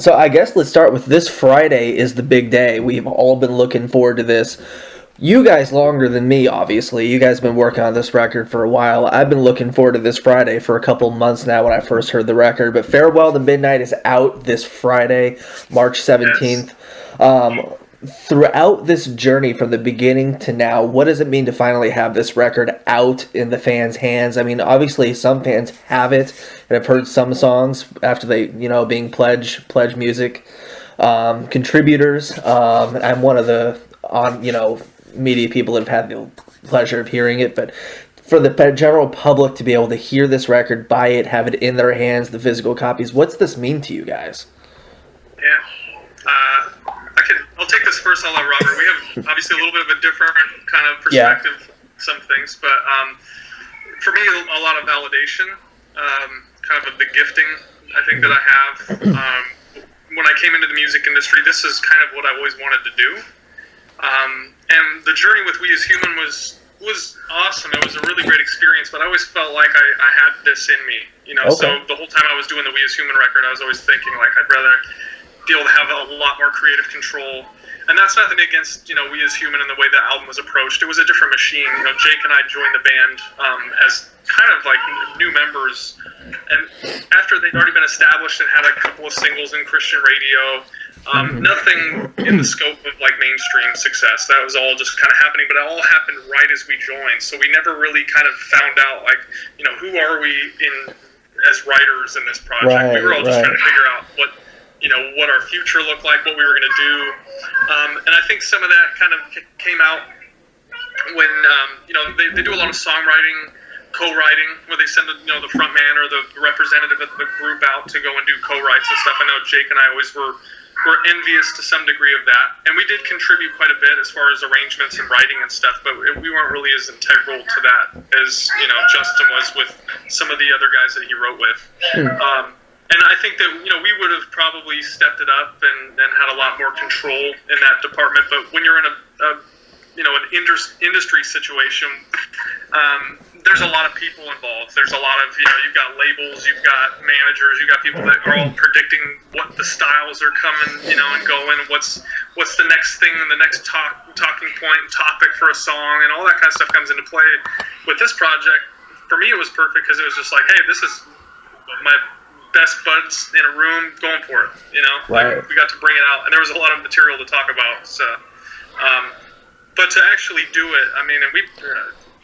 So I guess let's start with this Friday is the big day. We've all been looking forward to this. You guys longer than me, obviously. You guys have been working on this record for a while. I've been looking forward to this Friday for a couple months now when I first heard the record. But Farewell to Midnight is out this Friday, March 17th. Yes. Throughout this journey from the beginning to now, what does it mean to finally have this record out in the fans' hands? I mean, obviously some fans have it and have heard some songs after they, being PledgeMusic contributors. I'm one of the media people that have had the pleasure of hearing it, but for the general public to be able to hear this record, buy it, have it in their hands, the physical copies, what's this mean to you guys? Yeah, I'll take this first. I'll let Robert. We have obviously a little bit of a different kind of perspective on some things, but for me, a lot of validation, kind of the gifting I think that I have. When I came into the music industry, this is kind of what I always wanted to do. And the journey with We As Human was awesome. It was a really great experience, but I always felt like I had this in me, Okay. So the whole time I was doing the We As Human record, I was always thinking like I'd rather be able to have a lot more creative control. And that's nothing against, We As Human and the way that album was approached. It was a different machine. Jake and I joined the band as kind of like new members. And after they'd already been established and had a couple of singles in Christian radio, nothing in the scope of like mainstream success. That was all just kind of happening, but it all happened right as we joined. So we never really kind of found out like, who are we as writers in this project? Right, we were all just trying to figure out what our future looked like, what we were going to do. And I think some of that kind of came out when, they do a lot of songwriting, co-writing, where they send the front man or the representative of the group out to go and do co-writes and stuff. I know Jake and I always were envious to some degree of that. And we did contribute quite a bit as far as arrangements and writing and stuff, but we weren't really as integral to that as, Justin was with some of the other guys that he wrote with. And I think that, we would have probably stepped it up and had a lot more control in that department. But when you're in an industry situation, there's a lot of people involved. There's a lot of, you've got labels, you've got managers, you've got people that are all predicting what the styles are coming, and going, what's the next thing and the next talking point and topic for a song, and all that kind of stuff comes into play. With this project, for me, it was perfect because it was just like, hey, this is my best buds in a room going for it, Right. Like, we got to bring it out, and there was a lot of material to talk about. So, but to actually do it, I mean, and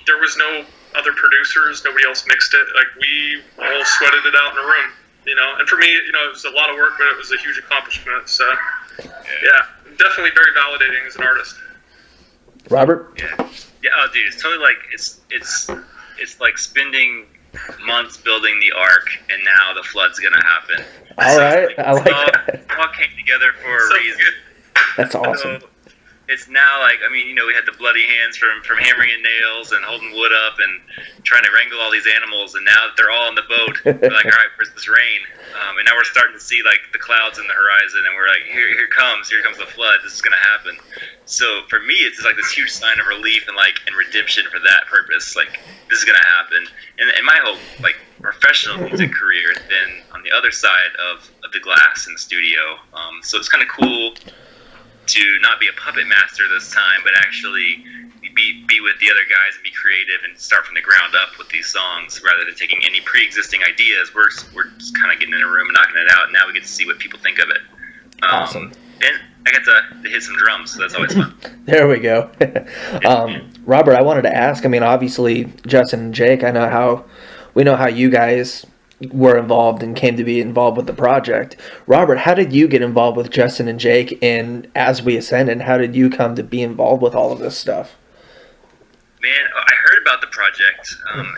there was no other producers, nobody else mixed it. Like, we all sweated it out in a room, And for me, it was a lot of work, but it was a huge accomplishment. So, yeah, definitely very validating as an artist. Robert? Yeah. Oh, dude, it's totally like it's like spending months building the ark, and now the flood's gonna happen. All right, I like that. It all came together for a reason. That's awesome. So it's now like, I mean, we had the bloody hands from hammering in nails and holding wood up and trying to wrangle all these animals, and now that they're all on the boat, we're like, all right, where's this rain? And now we're starting to see like the clouds in the horizon, and we're like, here comes the flood. This is gonna happen. So for me, it's just like this huge sign of relief and redemption for that purpose. Like, this is gonna happen. And my whole professional music career has been on the other side of the glass in the studio. So it's kind of cool to not be a puppet master this time, but actually be with the other guys and be creative and start from the ground up with these songs rather than taking any pre-existing ideas. We're just kind of getting in a room and knocking it out. And now we get to see what people think of it. Awesome. And I got to hit some drums, so that's always fun. There we go. Robert, I wanted to ask, I mean, obviously, Justin and Jake, we know how you guys were involved and came to be involved with the project. Robert, how did you get involved with Justin and Jake in As We Ascend, and how did you come to be involved with all of this stuff? Man, I heard about the project, and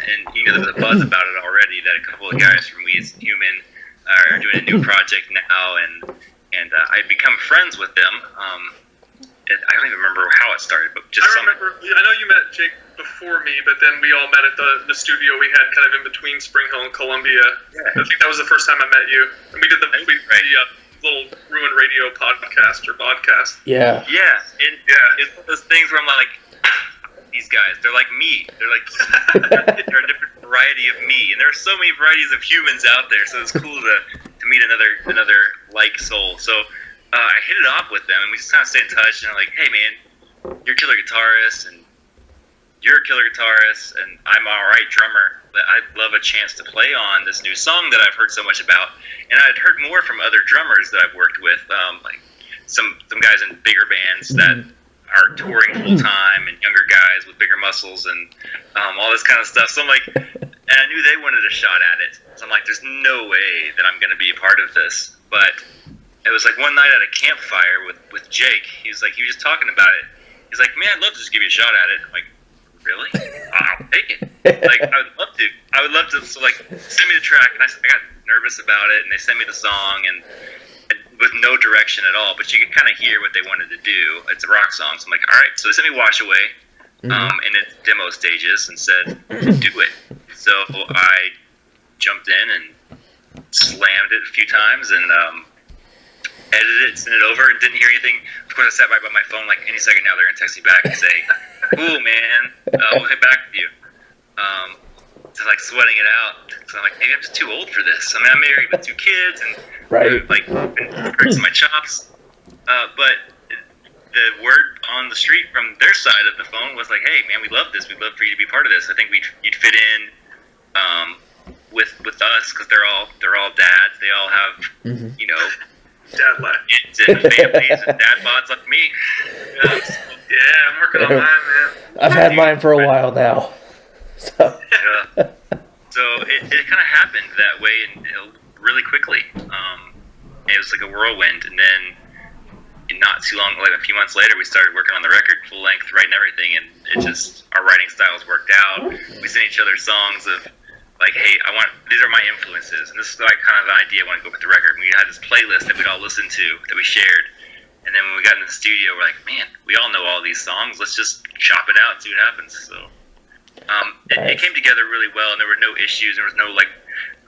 there was a buzz about it already, that a couple of guys from We As Human are doing a new project now, and I'd become friends with them. I don't even remember how it started, but just I know you met Jake before me, but then we all met at the studio we had kind of in between Spring Hill and Columbia. Yeah. I think that was the first time I met you. And we did the little Ruined Radio podcast or vodcast. Yeah. Yeah. It's one of those things where I'm like, these guys, they're like me. They're like, they're a different variety of me. And there are so many varieties of humans out there, so it's cool to meet another like soul. So I hit it off with them, and we just kind of stay in touch. And I'm like, hey man, you're a killer guitarist, and you're a killer guitarist, and I'm an alright drummer. But I'd love a chance to play on this new song that I've heard so much about. And I'd heard more from other drummers that I've worked with, like some guys in bigger bands that are touring full time, and younger guys with bigger muscles, and all this kind of stuff. So I'm like, and I knew they wanted a shot at it. So I'm like, there's no way that I'm going to be a part of this. But it was like one night at a campfire with Jake. He was just talking about it. He's like, man, I'd love to just give you a shot at it. I'm like, really? I'll take it. Like, I would love to. So like, send me the track, and I got nervous about it, and they sent me the song, and with no direction at all, but you could kind of hear what they wanted to do. It's a rock song, so I'm like, all right. So they sent me Wash Away in its demo stages and said, do it. So I jumped in and slammed it a few times and edited it, sent it over, and didn't hear anything. Of course, I sat by my phone, like any second now they're going to text me back and say, cool, man, we'll hit back with you. So like sweating it out. So I'm like, maybe I'm just too old for this. I mean, I'm married with 2 kids and like been practicing my chops. But the word on the street from their side of the phone was like, hey man, we love this. We'd love for you to be part of this. I think you'd fit in with us because they're all dads. They all have dad kids and families and dad bods like me. Yeah, I'm working on mine, man. I've had mine for a while now. So. Yeah. So it kind of happened that way and really quickly. It was like a whirlwind, and then not too long, like a few months later, we started working on the record, full length, writing everything, and it just our writing styles worked out. We sent each other songs of like, hey, these are my influences, and this is like kind of the idea I want to go with the record. And we had this playlist that we'd all listen to that we shared, and then when we got in the studio, we're like, man, we all know all these songs. Let's just chop it out and see what happens. So. It came together really well, and there were no issues. There was no, like,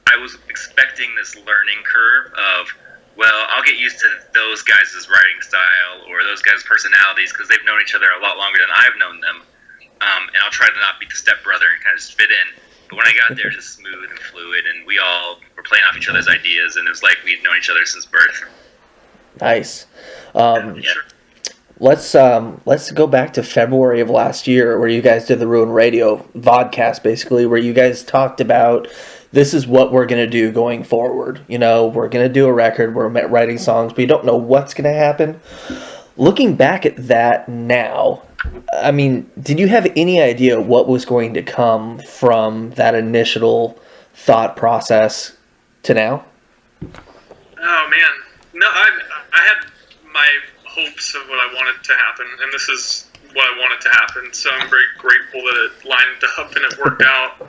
I was expecting this learning curve of, well, I'll get used to those guys' writing style or those guys' personalities because they've known each other a lot longer than I've known them. And I'll try to not be the stepbrother and kind of just fit in. But when I got there, it was just smooth and fluid, and we all were playing off each other's ideas, and it was like we'd known each other since birth. Nice. Yeah. Let's go back to February of last year where you guys did the Ruin Radio vodcast, basically, where you guys talked about this is what we're going to do going forward. You know, we're going to do a record, we're writing songs, but you don't know what's going to happen. Looking back at that now, I mean, did you have any idea what was going to come from that initial thought process to now? Oh, man. No, I had my hopes of what I wanted to happen, and this is what I wanted to happen, so I'm very grateful that it lined up and it worked out.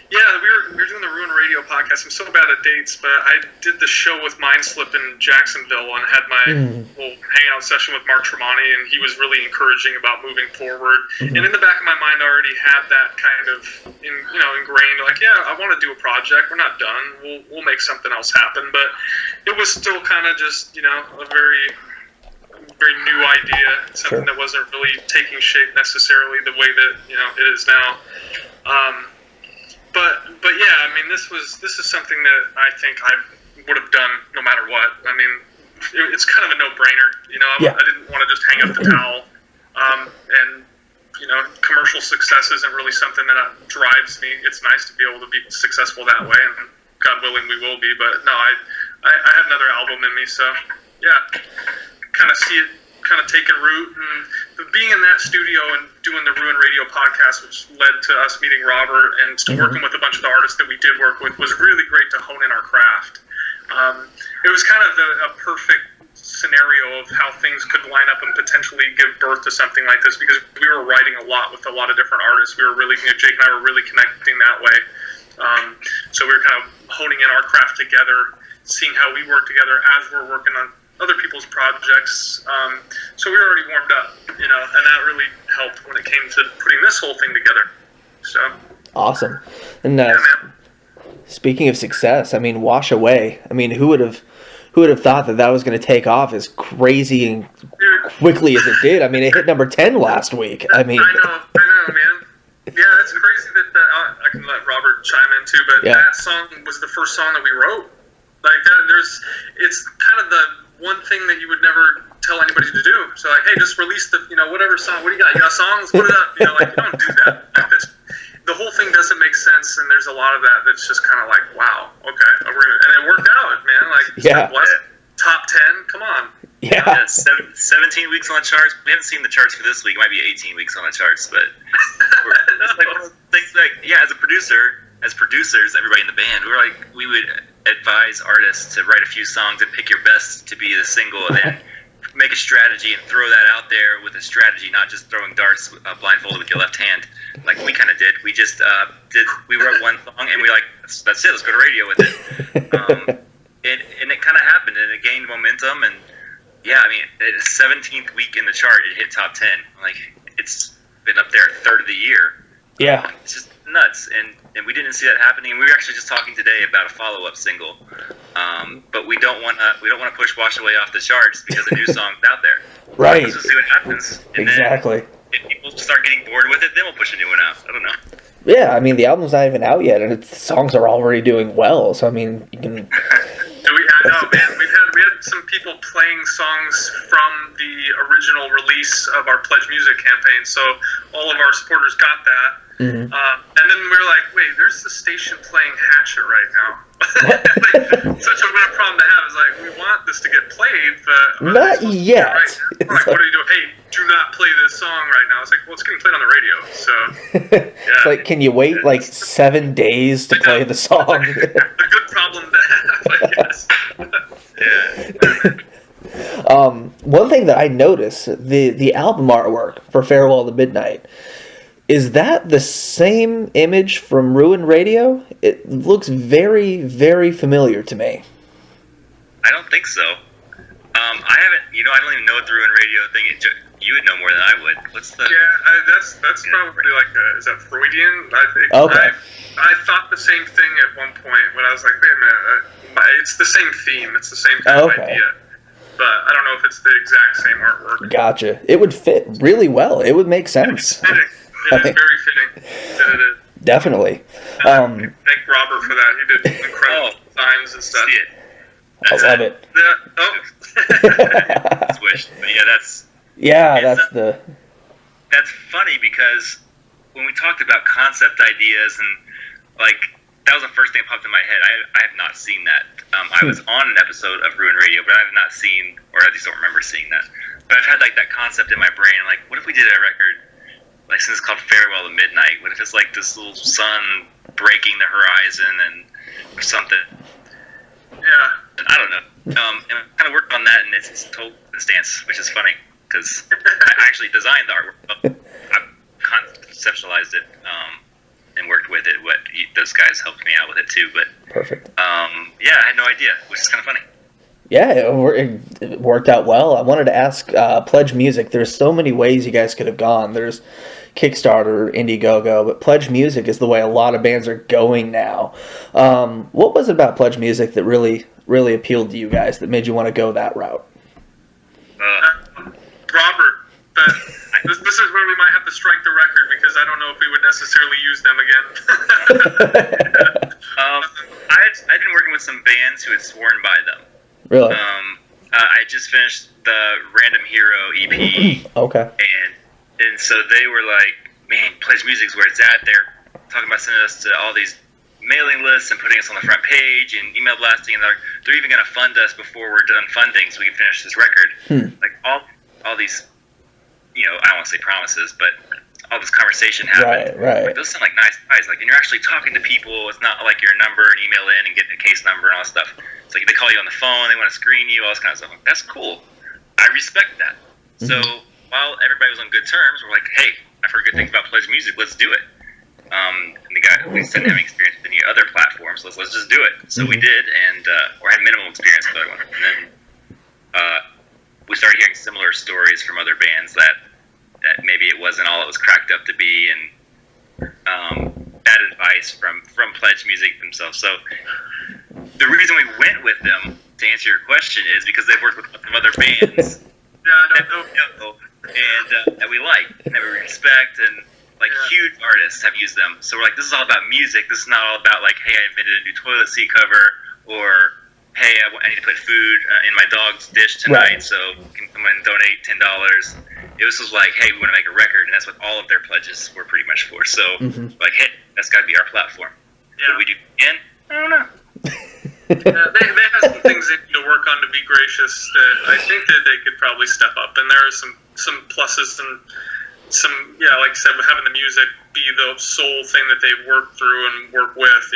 Yeah, we were doing the Ruin Radio podcast. I'm so bad at dates, but I did the show with Mindslip in Jacksonville and had my little hangout session with Mark Tremonti, and he was really encouraging about moving forward. And in the back of my mind, I already had that kind of ingrained, like, yeah, I want to do a project. We're not done. We'll make something else happen. But it was still kind of just, a very new idea, something that wasn't really taking shape necessarily the way that it is now. But yeah, I mean, this is something that I think I would have done no matter what. I mean, it's kind of a no-brainer. I didn't want to just hang up the towel. And commercial success isn't really something that drives me. It's nice to be able to be successful that way, and God willing, we will be. But no, I had another album in me, so yeah, kind of see it kind of taking root, and being in that studio and doing the Ruin Radio podcast, which led to us meeting Robert and working with a bunch of the artists that we did work with, was really great to hone in our craft. It was kind of a perfect scenario of how things could line up and potentially give birth to something like this, because we were writing a lot with a lot of different artists. We were really, Jake and I were really connecting that way. So we were kind of honing in our craft together, seeing how we work together as we're working on other people's projects. So we were already warmed up, and that really helped when it came to putting this whole thing together. So awesome. And yeah, man. Speaking of success, I mean, Wash Away. I mean, who would have thought that was going to take off as crazy and quickly as it did? I mean, it hit number 10 last week. I mean, I know, man. Yeah, it's crazy that I can let Robert chime in too, but that song was the first song that we wrote. Like it's kind of the one thing that you would never tell anybody to do. So like, hey, just release the whatever song. What do you got? You got songs? Put it up. Like you don't do that. The whole thing doesn't make sense, and there's a lot of that that's just kind of like, wow, okay, and it worked out, man. Like, top 10, come on. Yeah, 17 weeks on the charts. We haven't seen the charts for this week. It might be 18 weeks on the charts, but it's like one of those things. Like, as producers, everybody in the band, we would advise artists to write a few songs and pick your best to be the single, and then make a strategy and throw that out there with a strategy, not just throwing darts blindfolded with your left hand, like we kind of did. We just we wrote one song and we that's it. Let's go to radio with it. And it kind of happened, and it gained momentum, and yeah, I mean, the 17th week in the chart, it hit top 10. Like, it's been up there a third of the year. Yeah. It's just nuts, and we didn't see that happening. We were actually just talking today about a follow-up single, but we don't want to push Wash Away off the charts because a new song's out there. Right. Let's just see what happens. And exactly. Then if people start getting bored with it, then we'll push a new one out. I don't know. Yeah, I mean, the album's not even out yet, and the songs are already doing well. So I mean, you can. I know, man. We had some people playing songs from the original release of our PledgeMusic campaign, so all of our supporters got that. Mm-hmm. And then we were like, wait, there's the station playing Hatchet right now. Such a weird problem to have. Is like, we want this to get played, but not yet. Right? Like, what do you do? Hey, do not play this song right now. It's like, well, it's getting played on the radio, so yeah. It's like, can you wait like 7 days to play the song? A good problem to have, I guess. Yeah. One thing that I noticed, the album artwork for Farewell to Midnight, is that the same image from Ruin Radio? It looks very, very familiar to me. I don't think so. I haven't, I don't even know what the Ruin Radio thing is. You would know more than I would. What's the... Yeah, that's probably like is that Freudian? I think. Okay. I thought the same thing at one point when I was like, wait a minute, it's the same theme. It's the same kind of idea. But I don't know if it's the exact same artwork. Gotcha. It would fit really well. It would make sense. It's fitting. It is very fitting. It is. Definitely. Thank Robert for that. He did incredible designs and stuff. I love it. Switched. But yeah, that's... Yeah, that's funny because when we talked about concept ideas and like that was the first thing that popped in my head. I have not seen that. I was on an episode of Ruin Radio, but I have not seen, or at least don't remember seeing that. But I've had like that concept in my brain. I'm like, what if we did a record like since it's called Farewell to Midnight? What if it's like this little sun breaking the horizon or something? Yeah. I don't know. And I kind of worked on that, and it's total stance, which is funny. Because I actually designed the artwork. I conceptualized it and worked with it. Those guys helped me out with it too. But perfect. Yeah, I had no idea, which is kind of funny. Yeah, it worked out well. I wanted to ask PledgeMusic. There's so many ways you guys could have gone. There's Kickstarter, Indiegogo, but PledgeMusic is the way a lot of bands are going now. What was it about PledgeMusic that really, really appealed to you guys that made you want to go that route? Robert, this is where we might have to strike the record because I don't know if we would necessarily use them again. I'd been working with some bands who had sworn by them. Really? I just finished the Random Hero EP. Okay. And so they were like, man, PledgeMusic's where it's at. They're talking about sending us to all these mailing lists and putting us on the front page and email blasting, and they're even going to fund us before we're done funding so we can finish this record. Like all these, I don't want to say promises, but all this conversation happened. Right. Like, those sound like nice guys. Like, and you're actually talking to people. It's not like your number and email in and get the case number and all that stuff. It's like they call you on the phone, they want to screen you, all this kind of stuff. Like, that's cool. I respect that. So while everybody was on good terms, we're like, hey, I've heard good things about PledgeMusic. Let's do it. And the guy who didn't have any experience with any other platforms, let's just do it. So we did, and or had minimal experience with other one. And then we started hearing similar stories from other bands that maybe it wasn't all it was cracked up to be, and bad advice from PledgeMusic themselves. So the reason we went with them, to answer your question, is because they've worked with some other bands that we like and that we respect, and huge artists have used them. So we're like, this is all about music. This is not all about like, hey, I invented a new toilet seat cover, or hey, I need to put food in my dog's dish tonight, so can someone donate $10? It was just like, hey, we want to make a record, and that's what all of their pledges were pretty much for. So, like, hey, that's got to be our platform. Yeah. What do we do again? I don't know. They have some things they need to work on to be gracious that I think that they could probably step up. And there are some pluses and some, like I said, having the music be the sole thing that they work through and work with,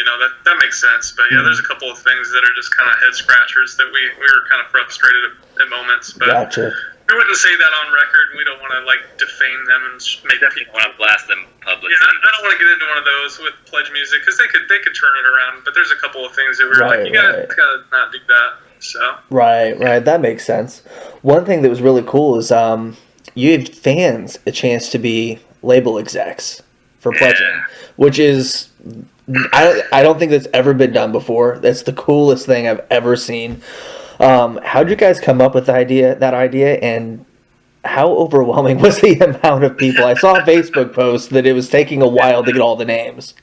that makes sense. But there's a couple of things that are just kind of head scratchers that we were kind of frustrated at moments. But Gotcha. we wouldn't say that on record, and we don't want to defame them and make people want to blast them publicly. Yeah, I don't want to get into one of those with PledgeMusic because they could turn it around. But there's a couple of things that we were you gotta not do that. So right, that makes sense. One thing that was really cool is you gave fans a chance to be label execs for pledging, which is I don't think that's ever been done before. That's the coolest thing I've ever seen. How'd you guys come up with that idea, and how overwhelming was the amount of people? I saw a Facebook post that it was taking a while to get all the names.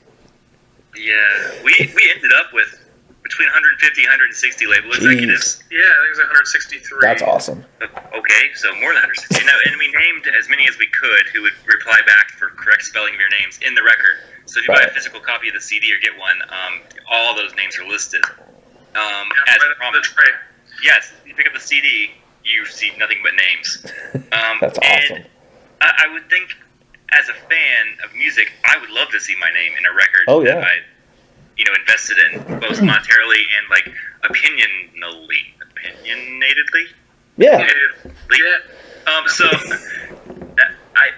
Yeah, we ended up with between 150 160 label executives. Yeah, I think it was 163. That's awesome. Okay, so more than 160. And we named as many as we could who would reply back for correct spelling of your names in the record. So if you buy a physical copy of the CD or get one, all those names are listed. As promised. Yes, you pick up the CD, you see nothing but names. That's awesome. And I would think, as a fan of music, I would love to see my name in a record that I, invested in, both monetarily and opinionatedly. Yeah. So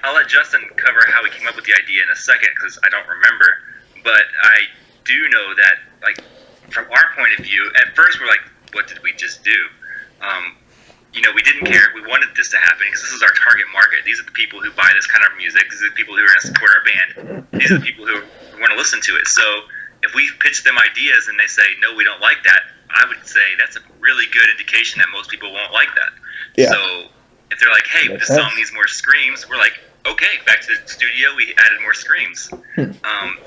I'll let Justin cover how he came up with the idea in a second because I don't remember. But I do know that, from our point of view, at first we're like, what did we just do? We didn't care. We wanted this to happen because this is our target market. These are the people who buy this kind of music. These are the people who are going to support our band. These are the people who want to listen to it. So if we pitch them ideas and they say, no, we don't like that, I would say that's a really good indication that most people won't like that. Yeah. So if they're like, hey, this song needs more screams, we're like, okay, back to the studio, we added more screams.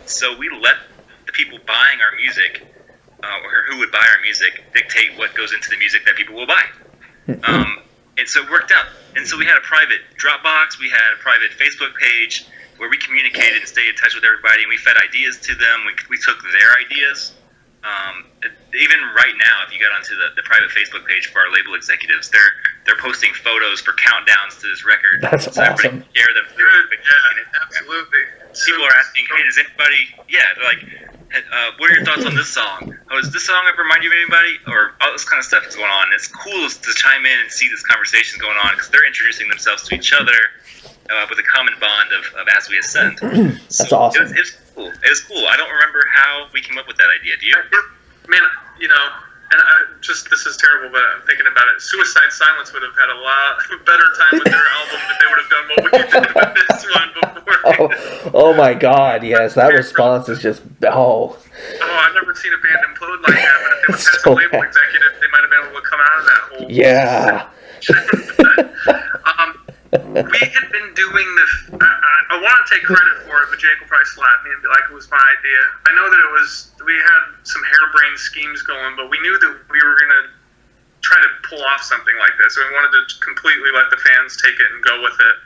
So we let the people buying our music, or who would buy our music, dictate what goes into the music that people will buy. And so it worked out. And so we had a private Dropbox, we had a private Facebook page where we communicated and stayed in touch with everybody, and we fed ideas to them. We took their ideas. Even right now, if you got onto the private Facebook page for our label executives, they're posting photos for countdowns to this record. That's so awesome. Everybody share them through Absolutely. People are asking, hey, does anybody, they're like, what are your thoughts on this song? Oh, does this song ever remind you of anybody? Or all this kind of stuff is going on. And it's cool to chime in and see this conversation going on because they're introducing themselves to each other with a common bond of As We Ascend. That's awesome. It was cool. It was cool. I don't remember how we came up with that idea. Do you? Man, and this is terrible, but I'm thinking about it. Suicide Silence would have had a lot better time with their album if they would have done what we did with this one before. Oh my God, yes, that response is just, I've never seen a band implode like that, but if they would have had some label executive, they might have been able to come out of that hole. Yeah. We had been doing this. I want to take credit for it, but Jake will probably slap me and be like, it was my idea. I know that we had some harebrained schemes going, but we knew that we were going to try to pull off something like this. So we wanted to completely let the fans take it and go with it.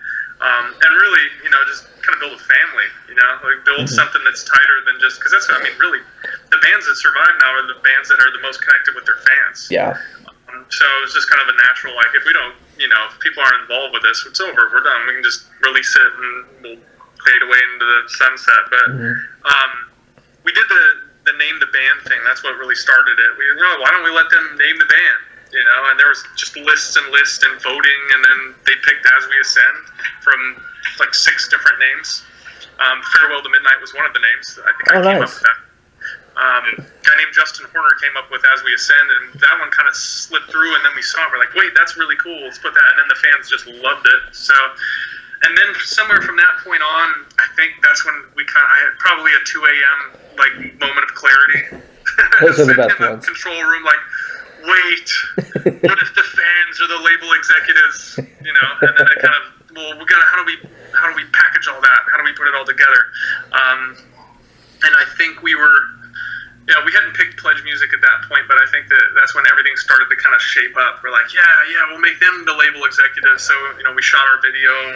And really, just kind of build a family, build something that's tighter than just, because that's, really, the bands that survive now are the bands that are the most connected with their fans. Yeah. So it's just kind of a natural, if we don't, if people aren't involved with this, it's over, we're done. We can just release it and we'll fade away into the sunset. But we did the name the band thing. That's what really started it. Why don't we let them name the band? And there was just lists and voting, and then they picked As We Ascend from 6 different names. Farewell to Midnight was one of the names. I think I came up with that. A guy named Justin Horner came up with As We Ascend, and that one kind of slipped through, and then we saw it. We're like, wait, that's really cool. Let's put that. And then the fans just loved it. So, and then somewhere from that point on, I think that's when I had probably a 2 a.m. moment of clarity. Those are the best ones. Control room, wait, what if the fans are the label executives? And then I kind of, how do we package all that? How do we put it all together? And I think we hadn't picked PledgeMusic at that point, but I think that's when everything started to kind of shape up. We're like, we'll make them the label executives. So, we shot our video and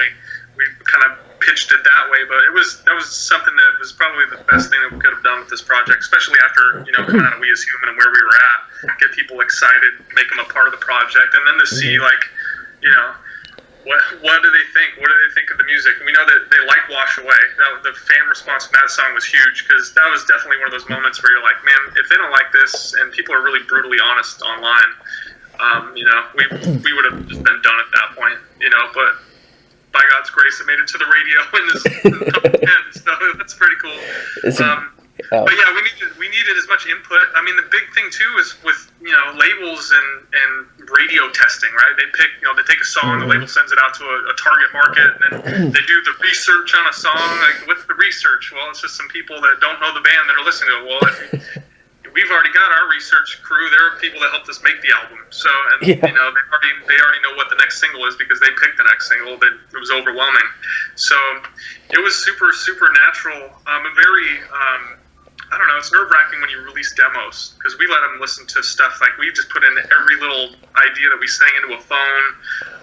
we kind of pitched it that way. But that was something that was probably the best thing that we could have done with this project, especially after, coming out of We As Human and where we were at. Get people excited, make them a part of the project, and then to see, what do they think? What do they think of the music? We know that they like Wash Away. The fan response from that song was huge, because that was definitely one of those moments where you're like, man, if they don't like this, and people are really brutally honest online, we would have just been done at that point, but by God's grace, it made it to the radio in the top 10, so that's pretty cool. But yeah, we needed as much input. I mean, the big thing too is with labels and radio testing, right? They pick, they take a song, the label sends it out to a target market, and then they do the research on a song. Like, what's the research? Well, it's just some people that don't know the band that are listening to it. Well, we've already got our research crew. There are people that helped us make the album. So, they already know what the next single is because they picked the next single. It was overwhelming. So it was super, super natural. Very. I don't know, it's nerve-wracking when you release demos, because we let them listen to stuff, like we just put in every little idea that we sang into a phone,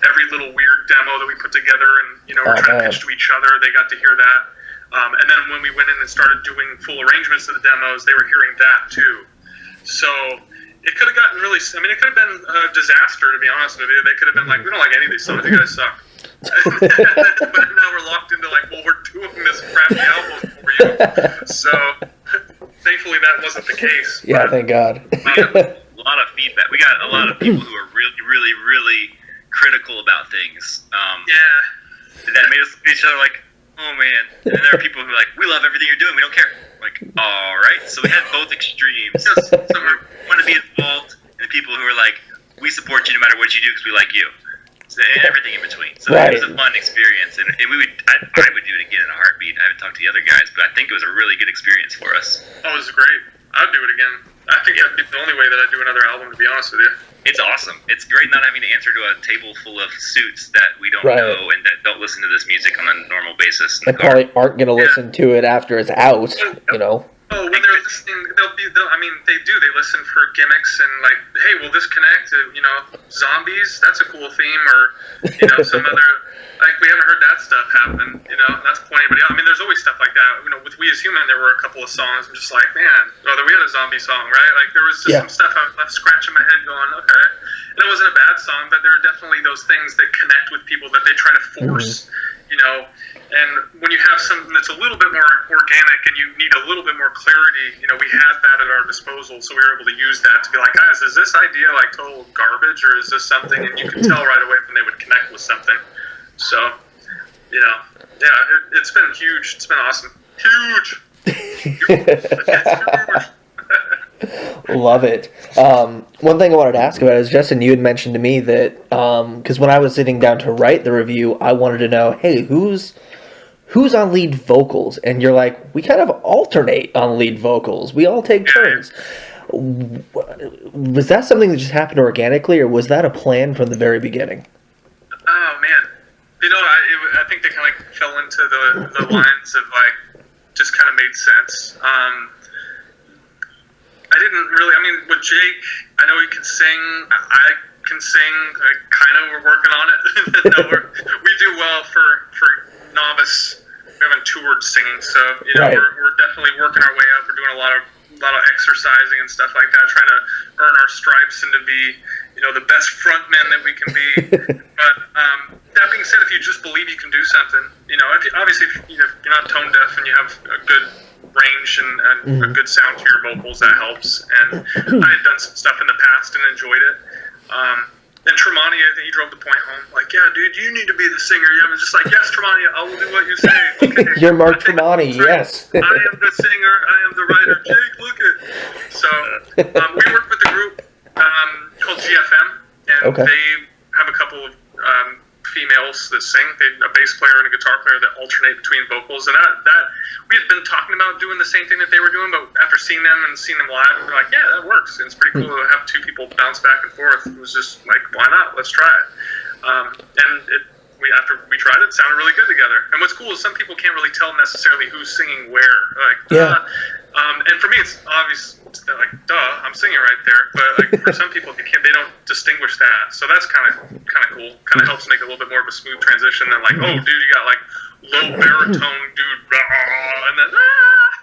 every little weird demo that we put together, and, we're trying to pitch to each other. They got to hear that. And then when we went in and started doing full arrangements of the demos, they were hearing that too. So it could have gotten really, it could have been a disaster, to be honest with you. They could have been like, we don't like any of these songs, you guys suck. But now we're locked into we're doing this crappy album for you. So thankfully that wasn't the case. Yeah, thank God. We got a lot of feedback. We got a lot of people who are really, really, really critical about things. That made us look at each other like, oh man. And then there are people who are like, we love everything you're doing, we don't care. Like, all right. So we had both extremes. Some who want to be involved, and the people who are like, we support you no matter what you do because we like you. And everything in between. So It was a fun experience, and I would do it again in a heartbeat. I haven't talked to the other guys, but I think it was a really good experience for us. Oh, it was great. I'd do it again. I think that'd be the only way that I'd do another album, to be honest with you. It's awesome. It's great not having to answer to a table full of suits that we don't know and that don't listen to this music on a normal basis. And probably aren't going to listen to it after it's out, Oh, when they're listening, they do. They listen for gimmicks and like, hey, will this connect to, zombies? That's a cool theme, or, some other, like, we haven't heard that stuff happen, not to point anybody out. There's always stuff like that. With We As Human, there were a couple of songs, I'm just like, man, we had a zombie song, right? Like, there was just some stuff I was scratching my head going, okay. And it wasn't a bad song, but there are definitely those things that connect with people that they try to force, And when you have something that's a little bit more organic and you need a little bit more clarity, we had that at our disposal, so we were able to use that to be like, guys, is this idea like total garbage, or is this something? And you can tell right away when they would connect with something. So, it's been huge. It's been awesome. Huge. Love it. One thing I wanted to ask about is, Justin, you had mentioned to me that, because when I was sitting down to write the review, I wanted to know, hey, who's on lead vocals? And you're like, we kind of alternate on lead vocals. We all take turns. Was that something that just happened organically, or was that a plan from the very beginning? Oh, man. I think they kind of fell into the lines of, just kind of made sense. I didn't really, with Jake, I know he can sing, I can sing, we're working on it. We do well for novice. We haven't toured singing, so, we're definitely working our way up. We're doing a lot of exercising and stuff like that, trying to earn our stripes and to be, the best frontmen that we can be. But that being said, if you just believe you can do something, obviously if you're not tone deaf and you have a good range and a good sound to your vocals, that helps. And I had done some stuff in the past and enjoyed it. And Tremonti, I think he drove the point home. Like, yeah, dude, you need to be the singer. I was just like, yes, Tremonti, I will do what you say. Okay. You're Mark Tremonti, yes. I am the singer. I am the writer. Jake, look it. So we work with a group called GFM, and they have a couple of females that sing. They have a bass player and a guitar player that alternate between vocals, and that we had been talking about doing the same thing that they were doing, but after seeing them live, we were like, yeah, that works. And it's pretty cool to have two people bounce back and forth. It was just like, why not? Let's try it. And after we tried it, sounded really good together. And what's cool is some people can't really tell necessarily who's singing where. Like, And for me, it's obvious. It's like, duh, I'm singing right there. But like for some people, they don't distinguish that. So that's kind of cool. Kind of helps make it a little bit more of a smooth transition than like, oh, dude, you got like low baritone, dude, and then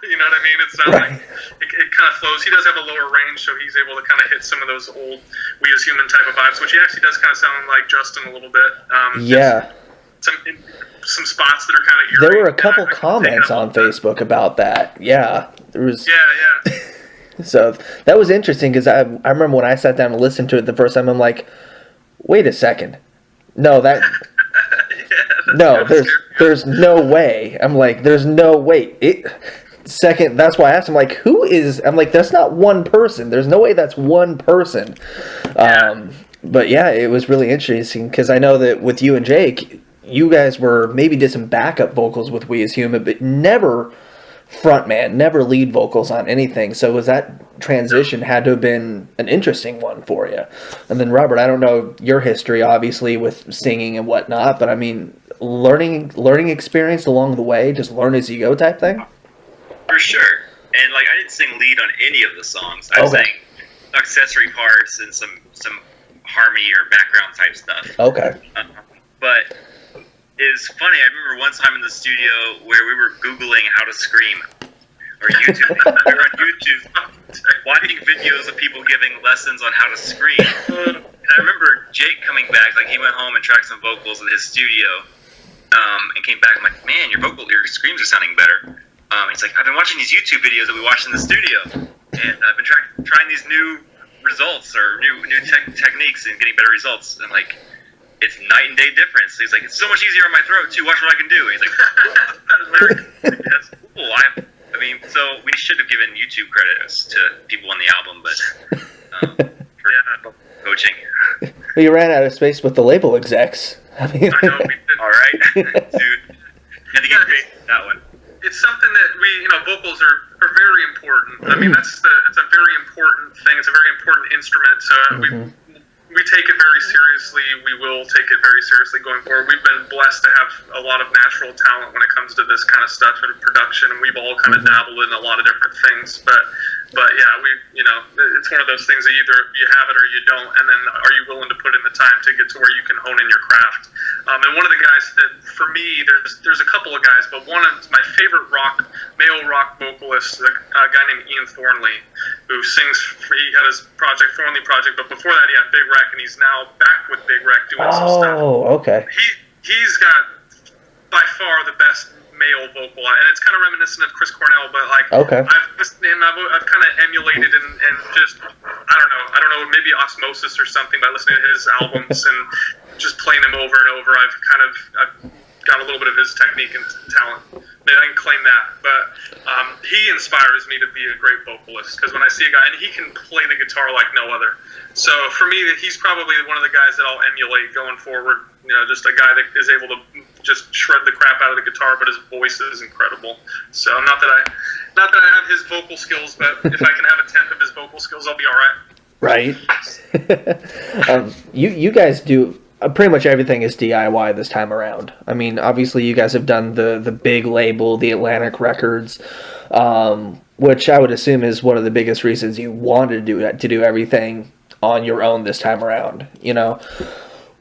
you know what I mean? It's not like it kind of flows. He does have a lower range, so he's able to kind of hit some of those old We As Human type of vibes, which he actually does kind of sound like Justin a little bit. Yeah. Some spots that are kind of eerie. There were a couple comments on Facebook about that. Yeah, there was. Yeah. So that was interesting because I remember when I sat down and listened to it the first time, I'm like, wait a second, no, that no, there's no way. I'm like, there's no way. Second, that's why I asked him, like, who is? I'm like, that's not one person. There's no way that's one person. But yeah, it was really interesting because I know that with you and Jake, you guys maybe did some backup vocals with We As Human, but never frontman, never lead vocals on anything. So was that transition had to have been an interesting one for you? And then Robert, I don't know your history, obviously, with singing and whatnot, but I mean, learning experience along the way, just learn as you go type thing? For sure. And like, I didn't sing lead on any of the songs. I sang accessory parts and some harmony or background type stuff. Okay. But it's funny, I remember one time in the studio where we were Googling how to scream. Or YouTube. We were on YouTube watching videos of people giving lessons on how to scream. And I remember Jake coming back, like he went home and tracked some vocals in his studio, and came back. I'm like, man, your screams are sounding better. He's like, I've been watching these YouTube videos that we watched in the studio, and I've been trying these new results or new techniques and getting better results. And I'm like, it's night and day difference. He's like, it's so much easier on my throat too. Watch what I can do. He's like, that's cool. I mean, so we should have given YouTube credits to people on the album, but for coaching. Well, you ran out of space with the label execs. I know, we did. All right, dude. Had to get that one. It's something that vocals are very important. I mean, it's a very important thing. It's a very important instrument. So we take it very seriously. We will take it very seriously going forward. We've been blessed to have a lot of natural talent when it comes to this kind of stuff in production, and we've all kind of dabbled in a lot of different things. But yeah, it's one of those things that either you have it or you don't, and then are you willing to put in the time to get to where you can hone in your craft? And one of the guys that, for me, there's a couple of guys, but one of my favorite male rock vocalists, a guy named Ian Thornley, who sings. He had his Thornley Project, but before that he had Big Wreck, and he's now back with Big Wreck doing some stuff. Oh, okay. He's got by far the best male vocal, and it's kind of reminiscent of Chris Cornell, but like I've listened to him, I've kind of emulated and just I don't know, maybe osmosis or something by listening to his albums and just playing them over and over. I've got a little bit of his technique and talent. Maybe I can claim that, but he inspires me to be a great vocalist because when I see a guy and he can play the guitar like no other. So for me, he's probably one of the guys that I'll emulate going forward. Just a guy that is able to just shred the crap out of the guitar, but his voice is incredible. So not that I have his vocal skills, but if I can have a tenth of his vocal skills, I'll be all right. Right. You guys do pretty much everything is DIY this time around. I mean, obviously you guys have done the big label, the Atlantic Records, which I would assume is one of the biggest reasons you wanted to do everything on your own this time around.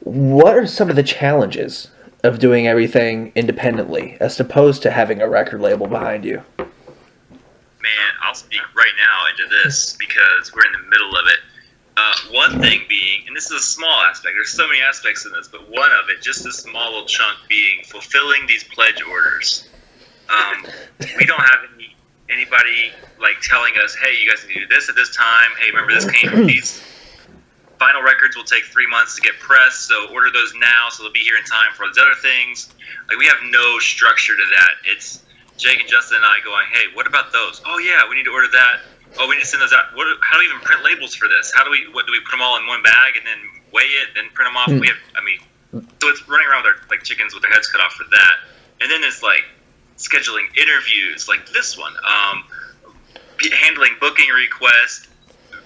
What are some of the challenges of doing everything independently as opposed to having a record label behind you? Man, I'll speak right now into this because we're in the middle of it. One thing being, and this is a small aspect, there's so many aspects in this, but one of it, just a small little chunk being fulfilling these pledge orders. We don't have anybody like telling us, hey, you guys need to do this at this time. Hey, remember this came from these vinyl records will take 3 months to get pressed, so order those now so they'll be here in time for all these other things. Like, we have no structure to that. It's Jake and Justin and I going, hey, what about those? Oh, yeah, we need to order that. Oh, we need to send those out. How do we even print labels for this? Do we put them all in one bag and then weigh it, then print them off? So it's running around with like chickens with their heads cut off for that. And then it's like scheduling interviews like this one, handling booking requests,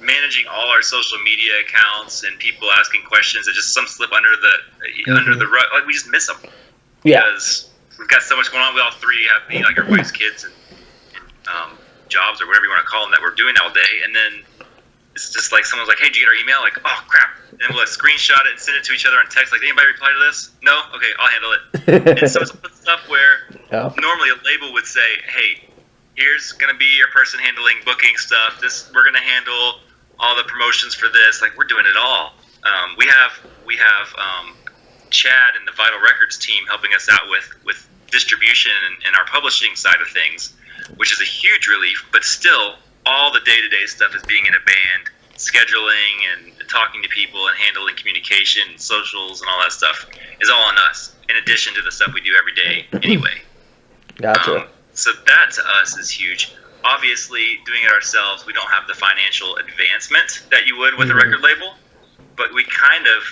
managing all our social media accounts and people asking questions that just some slip under the rug. Like, we just miss them. Because we've got so much going on. We all three have our wife's kids and jobs or whatever you want to call them that we're doing all day, and then it's just like someone's like, hey, did you get our email? Like, oh crap, and then we'll screenshot it and send it to each other on text. Like, anybody reply to this? No? Okay, I'll handle it. And so it's stuff where normally a label would say, hey, here's gonna be your person handling booking stuff. We're gonna handle all the promotions for this. Like, we're doing it all. We have Chad and the Vital Records team helping us out with distribution and our publishing side of things, which is a huge relief. But still, all the day-to-day stuff is being in a band, scheduling and talking to people and handling communication, socials, and all that stuff is all on us, in addition to the stuff we do every day anyway. Gotcha. So that to us is huge. Obviously, doing it ourselves, we don't have the financial advancement that you would with a record label, but we kind of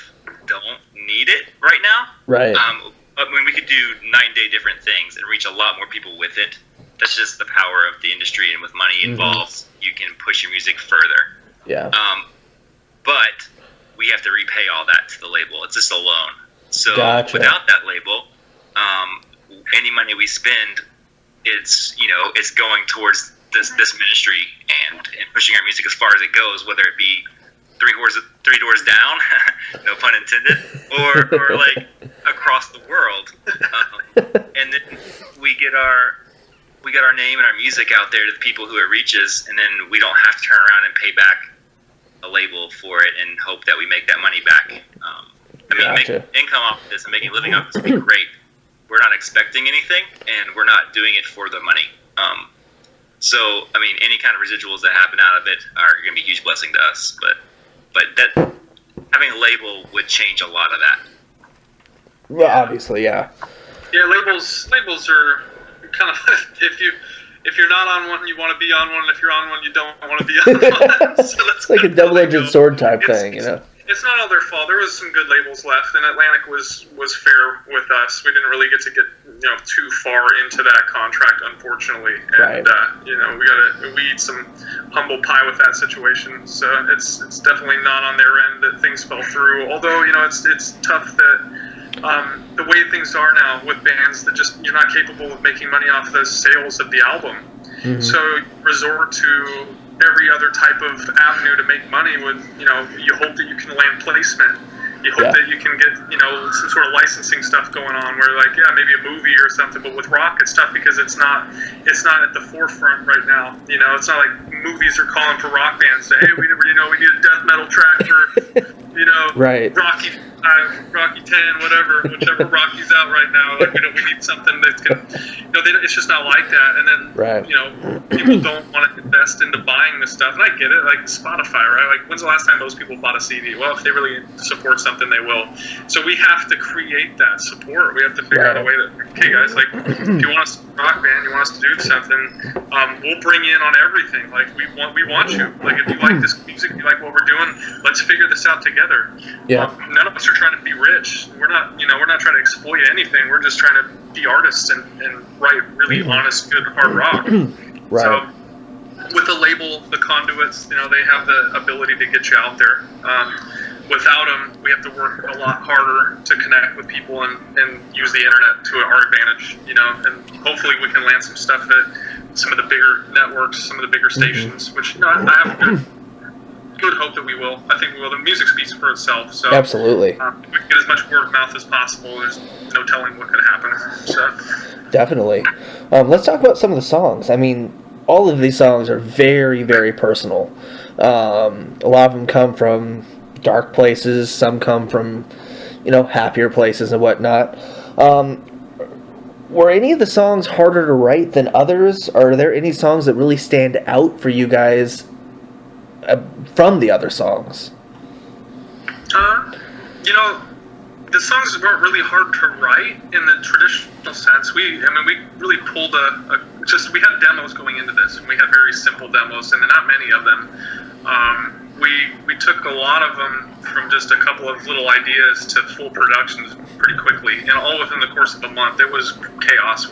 don't need it right now. Right. I mean, we could do 9-day different things and reach a lot more people with it. That's just the power of the industry, and with money involved, you can push your music further. Yeah. But we have to repay all that to the label. It's just a loan. So without that label, any money we spend, it's going towards this ministry and pushing our music as far as it goes, whether it be three doors down, no pun intended, or like across the world. And then we get our name and our music out there to the people who it reaches, and then we don't have to turn around and pay back a label for it and hope that we make that money back. Making income off of this and making a living off of this would be great. We're not expecting anything, and we're not doing it for the money. So, I mean, any kind of residuals that happen out of it are going to be a huge blessing to us. But that having a label would change a lot of that. Well, obviously, yeah. Yeah, labels are kind of if you're not on one, you want to be on one. If you're on one, you don't want to be on one. So it's like a double-edged sword type thing, you know. It's not all their fault. There was some good labels left, and Atlantic was fair with us. We didn't really get to get too far into that contract, unfortunately. And we eat some humble pie with that situation. So it's definitely not on their end that things fell through. Although it's tough that the way things are now with bands that just you're not capable of making money off the sales of the album. Mm-hmm. So you resort to every other type of avenue to make money with, you hope that you can land placement. You hope that you can get, some sort of licensing stuff going on where maybe a movie or something, but with rock it's tough because it's not at the forefront right now. It's not like movies are calling for rock bands to, hey, we need a death metal track for, right. Rocky 10, whichever Rocky's out right now. We need something that's going to, it's just not like that. And then, people don't want to invest into buying this stuff. And I get it, like Spotify, right? Like, when's the last time those people bought a CD? Well, if they really support something, they will. So we have to create that support. We have to figure out a way that, okay, guys, like, if you want us to be a rock band, you want us to do something, we'll bring you in on everything. Like, we want you. Like, if you like this music, you like what we're doing, let's figure this out together. Yeah. None of us are trying to be rich. We're not trying to exploit anything. We're just trying to be artists and write really honest, good hard rock. Right. So with the label, the conduits, they have the ability to get you out there. Without them, we have to work a lot harder to connect with people and use the internet to our advantage. And hopefully we can land some stuff at some of the bigger networks, some of the bigger stations, which I have good hope that we will. I think we will. The music speaks for itself. So absolutely. We can get as much word of mouth as possible. There's no telling what could happen. So definitely. Let's talk about some of the songs. I mean, all of these songs are very, very personal. A lot of them come from dark places. Some come from, happier places and whatnot. Were any of the songs harder to write than others? Or are there any songs that really stand out for you guys from the other songs? The songs weren't really hard to write in the traditional sense. We really pulled we had demos going into this, and we had very simple demos, and not many of them. We took a lot of them from just a couple of little ideas to full productions pretty quickly, and all within the course of a month. It was chaos.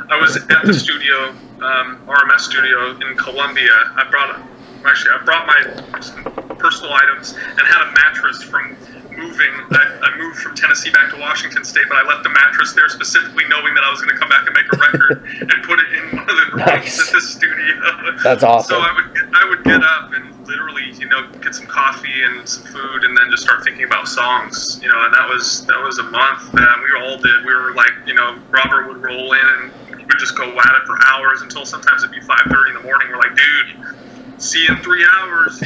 I was at the studio, RMS studio in Columbia. I brought my personal items and had a mattress from moving. I moved from Tennessee back to Washington State, but I left the mattress there specifically knowing that I was going to come back and make a record and put it in one of the Nice. at the studio. That's awesome. So I would get up and literally, get some coffee and some food, and then just start thinking about songs. And that was a month that we all did. We were like, Robert would roll in and we'd just go at it for hours until sometimes it'd be 5:30 in the morning. We're like, dude, see you in 3 hours.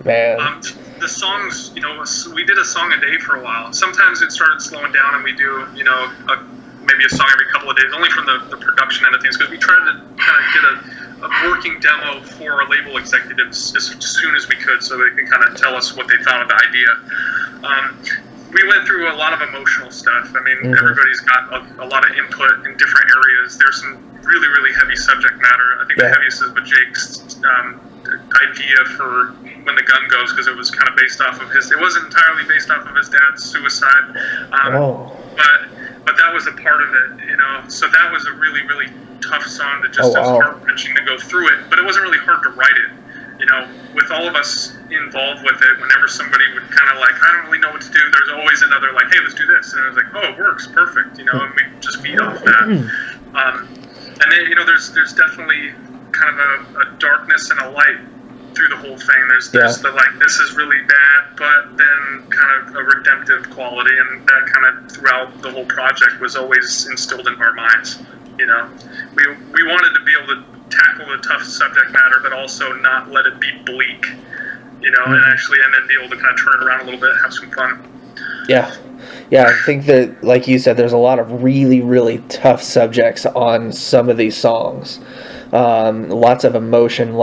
Man. The songs, we did a song a day for a while. Sometimes it started slowing down, and we do, maybe a song every couple of days, only from the production end of things, because we tried to kind of get a working demo for our label executives as soon as we could, so they can kind of tell us what they thought of the idea. We went through a lot of emotional stuff. I mean, everybody's got a lot of input in different areas. There's some really, really heavy subject matter. I think the heaviest is with Jake's idea for When the Gun Goes, because it was kind of based off of it wasn't entirely based off of his dad's suicide. But that was a part of it, So that was a really, really tough song that just was heart-wrenching to go through it. But it wasn't really hard to write it. With all of us involved with it, whenever somebody would kind of like, I don't really know what to do, there's always another like, hey, let's do this. And I was like, oh, it works, perfect, and we just feed off that. And then, there's definitely kind of a darkness and a light through the whole thing. There's the like, this is really bad, but then kind of a redemptive quality, and that kind of throughout the whole project was always instilled in our minds. We wanted to be able to tackle the tough subject matter, but also not let it be bleak, and then be able to kind of turn it around a little bit and have some fun. Yeah, I think that, like you said, there's a lot of really, really tough subjects on some of these songs. Lots of emotion,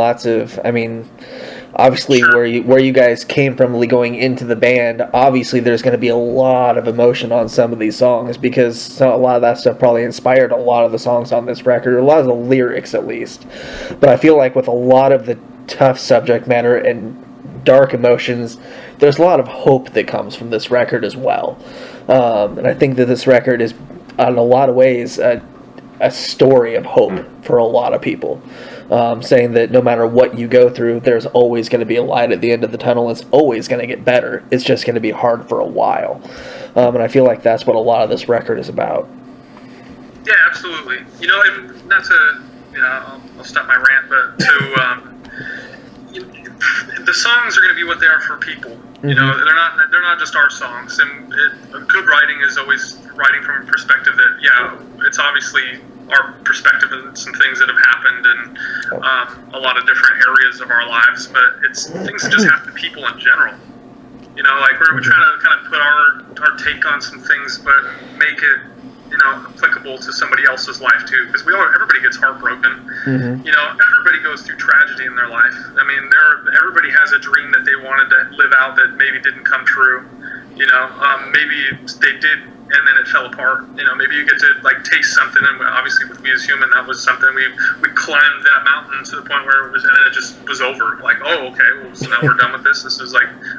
obviously where you guys came from going into the band, obviously there's going to be a lot of emotion on some of these songs, because a lot of that stuff probably inspired a lot of the songs on this record, a lot of the lyrics at least. But I feel like with a lot of the tough subject matter and dark emotions, there's a lot of hope that comes from this record as well. And I think that this record is, in a lot of ways, a story of hope for a lot of people, saying that no matter what you go through, there's always going to be a light at the end of the tunnel. It's always going to get better. It's just going to be hard for a while. And I feel like that's what a lot of this record is about. Yeah, absolutely. And not to, I'll stop my rant, but to, the songs are going to be what they are for people. They're not just our songs, and good writing is always writing from a perspective that, it's obviously our perspective and some things that have happened in a lot of different areas of our lives, but it's things that just happen to people in general. We're trying to kind of put our take on some things, but make it, applicable to somebody else's life too, because everybody gets heartbroken. Everybody goes through tragedy in their life. I mean, everybody has a dream that they wanted to live out that maybe didn't come true. Maybe they did, and then it fell apart. Maybe you get to taste something, and obviously with Me As Human, that was something we climbed that mountain to the point where it just was over. Like, oh, okay, well, so now we're done with this. This is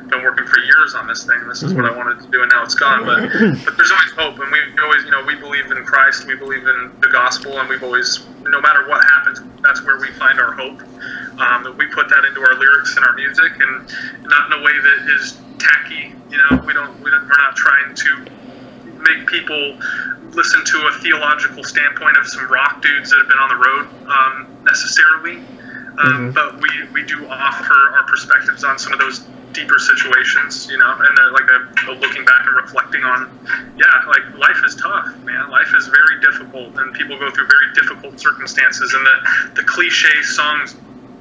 been working for years on this thing. This is what I wanted to do, and now it's gone. But there's always hope, and we always, we believe in Christ, we believe in the gospel, and we've always, no matter what happens, that's where we find our hope. We put that into our lyrics and our music, and not in a way that is tacky. We're not trying to make people listen to a theological standpoint of some rock dudes that have been on the road necessarily, but we do offer our perspectives on some of those deeper situations, and a looking back and reflecting on, life is tough, man. Life is very difficult, and people go through very difficult circumstances, and the cliche songs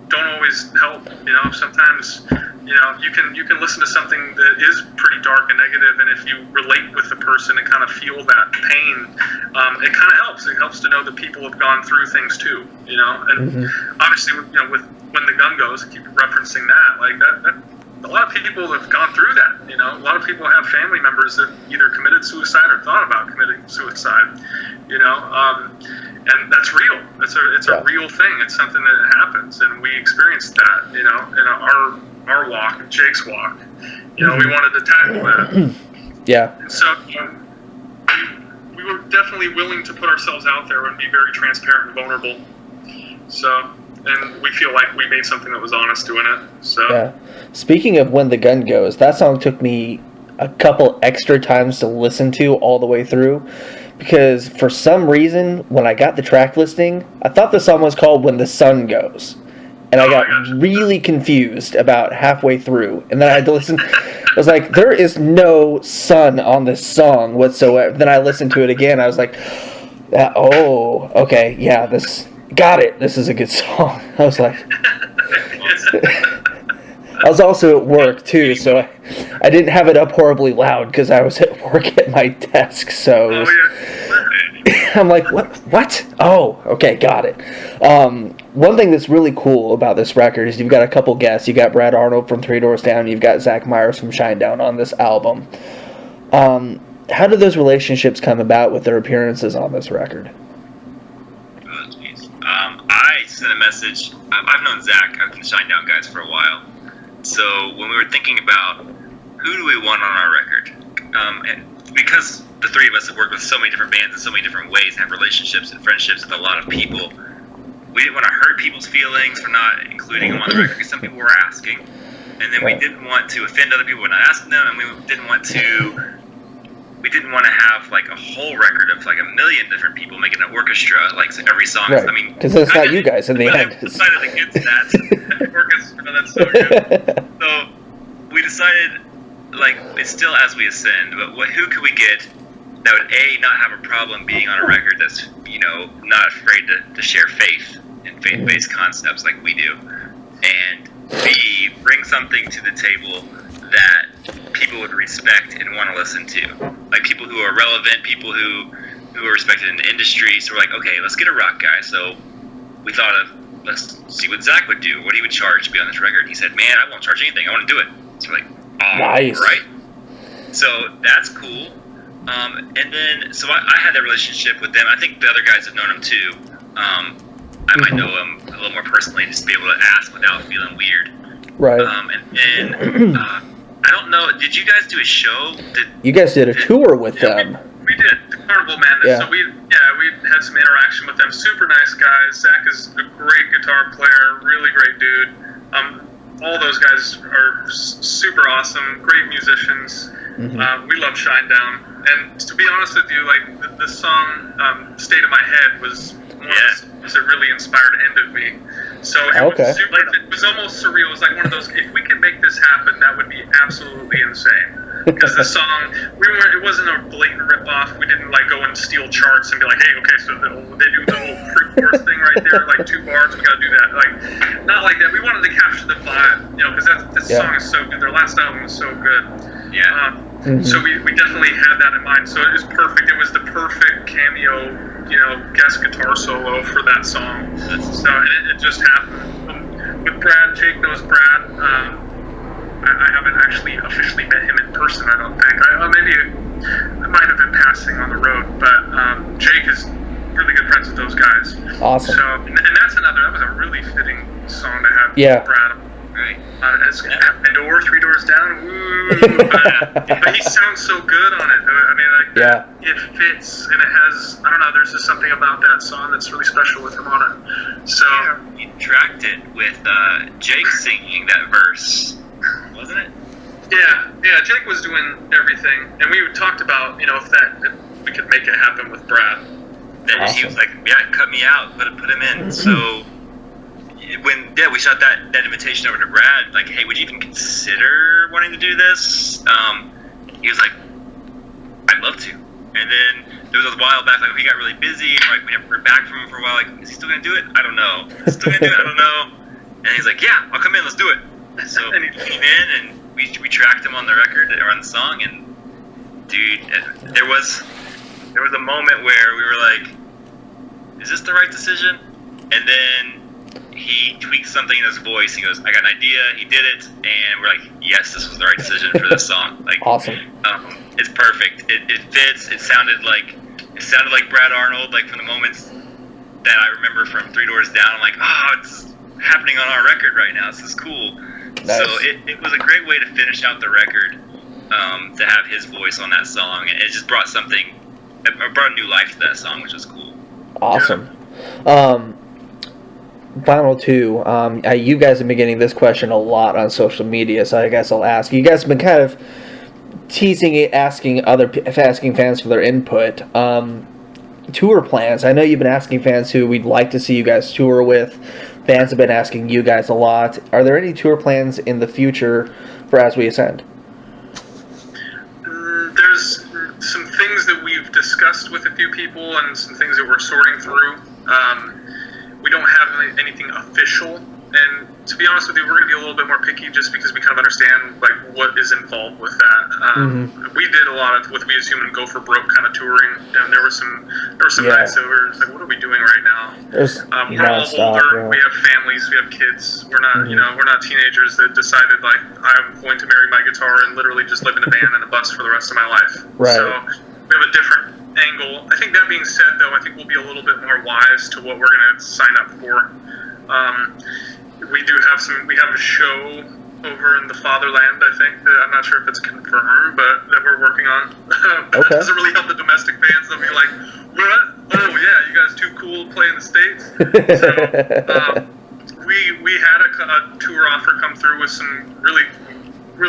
don't always help. Sometimes you can listen to something that is pretty dark and negative, and if you relate with the person and kind of feel that pain, it kind of helps. It helps to know that people have gone through things too, and obviously, with When the Gun Goes, I keep referencing that, a lot of people have gone through that. A lot of people have family members that either committed suicide or thought about committing suicide. And that's real. It's a real thing. It's something that happens, and we experienced that. In our walk, Jake's walk. We wanted to tackle that. Yeah. And so we were definitely willing to put ourselves out there and be very transparent and vulnerable. So. And we feel like we made something that was honest doing it. So. Yeah. Speaking of When the Gun Goes, that song took me a couple extra times to listen to all the way through, because for some reason, when I got the track listing, I thought the song was called When the Sun Goes. And I got really confused about halfway through. And then I had to listen. I was like, there is no sun on this song whatsoever. Then I listened to it again. I was like, oh, okay, yeah, got it. This is a good song. I was like... I was also at work, too, so I didn't have it up horribly loud because I was at work at my desk, so... I'm like, what? Oh, okay, got it. One thing that's really cool about this record is you've got a couple guests. You got Brad Arnold from Three Doors Down. You've got Zach Myers from Shinedown on this album. How did those relationships come about with their appearances on this record? Oh, jeez. I sent a message. I've known Zach. I've been Shinedown guys for a while. So when we were thinking about who do we want on our record, and because the three of us have worked with so many different bands in so many different ways and have relationships and friendships with a lot of people, we didn't want to hurt people's feelings for not including them on the record because some people were asking, and then we didn't want to offend other people by not asking them, and we didn't want to have like a whole record of like a million different people making an orchestra, like every song. Right. I mean, because it's not you guys in the end. We decided against that orchestra. That's so good. So we decided, like, it's still As We Ascend, but who could we get that would not have a problem being on a record that's, not afraid to share faith and faith-based concepts like we do, and B, bring something to the table that people would respect and want to listen to, like people who are relevant, people who are respected in the industry. So we're like, okay, let's get a rock guy. So we thought of, let's see what Zach would do, what he would charge to be on this record. He said, man, I won't charge anything, I want to do it. So we're like, oh, nice. Right? So that's cool. And then, so I had that relationship with them. I think the other guys have known him too. I might know him a little more personally, just to be able to ask without feeling weird. Right. And I don't know, did you guys do a show? You guys did a tour with them. We did, the Carnival Madness. Yeah. So we had some interaction with them. Super nice guys. Zach is a great guitar player, really great dude. All those guys are super awesome, great musicians. Mm-hmm. We love Shinedown. And to be honest with you, like the song "State of My Head" was one of the songs that really inspired End of Me. So it was almost surreal. It was like one of those, if we could make this happen, that would be absolutely insane. Because the song, it wasn't a blatant rip-off. We didn't like go and steal charts and be like, hey, okay, so they do the whole pre-chorus thing right there, like 2 bars, we gotta do that. Like, not like that. We wanted to capture the vibe, because this song is so good. Their last album was so good. Yeah. So we definitely had that in mind. So it was perfect. It was the perfect cameo, guest guitar solo for that song. So it just happened. With Brad, Jake knows Brad. I haven't actually officially met him in person, I don't think. Maybe I might have been passing on the road, but Jake is really good friends with those guys. Awesome. So, and that was a really fitting song to have Brad. Right. As Door, Three Doors Down, woo, but he sounds so good on it. I mean, it fits, and it has, I don't know, there's just something about that song that's really special with him on it. So you tracked it with Jake singing that verse, wasn't it? Yeah, Jake was doing everything, and we talked about, if we could make it happen with Brad. Then he was like, cut me out, put him in. So when we shot that invitation over to Brad, like, hey, would you even consider wanting to do this? He was like, I'd love to. And then there was a while back, like, we got really busy, and like we never heard back from him for a while. Like, is he still gonna do it? I don't know. Still gonna do it? I don't know. And he's like, yeah, I'll come in. Let's do it. So he came in, and we tracked him on the record or on the song, and dude, there was a moment where we were like, is this the right decision? And then he tweaked something in his voice. He goes, I got an idea. He did it, and we're like, yes, this was the right decision for this song. Like, awesome. It's perfect. It fits. It sounded like Brad Arnold. Like, from the moments that I remember from Three Doors Down, I'm like, it's happening on our record right now. This is cool. Nice. So it was a great way to finish out the record, to have his voice on that song, and it just brought a new life to that song, which was cool. Awesome. Final two. You guys have been getting this question a lot on social media, so I guess I'll ask. You guys have been kind of teasing it, asking fans for their input. Tour plans. I know you've been asking fans who we'd like to see you guys tour with. Fans have been asking you guys a lot. Are there any tour plans in the future for As We Ascend? There's some things that we've discussed with a few people and some things that we're sorting through. We don't have anything official. And to be honest with you, we're going to be a little bit more picky just because we kind of understand like what is involved with that. We did a lot of with We As Human Go for Broke kind of touring, and there were some nights that were like, what are we doing right now? We're all older. We have families. We have kids. We're not we're not teenagers that decided like I'm going to marry my guitar and literally just live in a van and a bus for the rest of my life. Right. So we have a different angle. I think that being said, though, I think we'll be a little bit more wise to what we're going to sign up for. We have a show over in the fatherland, I think, that I'm not sure if it's confirmed, but that we're working on. But that doesn't really help the domestic fans. They'll be like, what? Oh, yeah, you guys too cool to play in the States? So we had a tour offer come through with some really